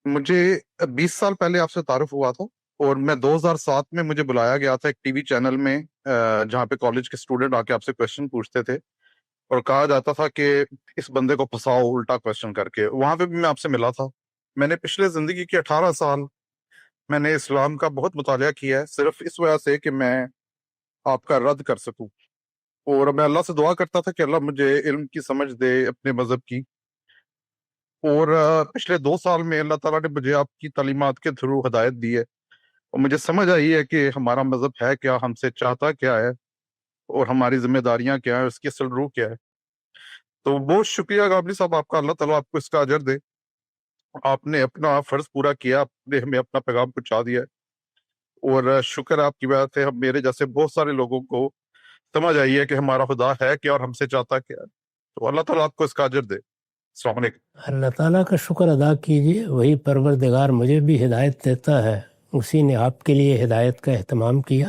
مجھے 20 سال پہلے آپ سے تعارف ہوا تھا، اور میں 2007 میں مجھے بلایا گیا تھا ایک ٹی وی چینل میں، جہاں پہ کالج کے اسٹوڈنٹ آ کے آپ سے کوشچن پوچھتے تھے، اور کہا جاتا تھا کہ اس بندے کو پھنساؤ الٹا کوشچن کر کے۔ وہاں پہ بھی میں آپ سے ملا تھا۔ میں نے پچھلے زندگی کے 18 سال میں نے اسلام کا بہت مطالعہ کیا ہے، صرف اس وجہ سے کہ میں آپ کا رد کر سکوں، اور میں اللہ سے دعا کرتا تھا کہ اللہ مجھے علم کی سمجھ دے اپنے مذہب کی۔ اور پچھلے 2 سال میں اللہ تعالیٰ نے مجھے آپ کی تعلیمات کے تھرو ہدایت دی ہے، اور مجھے سمجھ آئی ہے کہ ہمارا مذہب ہے کیا، ہم سے چاہتا کیا ہے، اور ہماری ذمہ داریاں کیا ہیں، اس کی اصل روح کیا ہے۔ تو بہت شکریہ غامدی صاحب آپ کا، اللہ تعالیٰ آپ کو اس کا اجر دے۔ آپ نے اپنا فرض پورا کیا، آپ نے ہمیں اپنا پیغام پہنچا دیا ہے، اور شکر ہے آپ کی وجہ سے ہم میرے جیسے بہت سارے لوگوں کو سمجھ آئی ہے کہ ہمارا خدا ہے کیا اور ہم سے چاہتا کیا ہے۔ تو اللہ تعالیٰ آپ کو اس کا اجر دے۔ السلام علیکم۔ اللہ تعالیٰ کا شکر ادا کیجیے، وہی پروردگار مجھے بھی ہدایت دیتا ہے، اسی نے آپ کے لیے ہدایت کا اہتمام کیا۔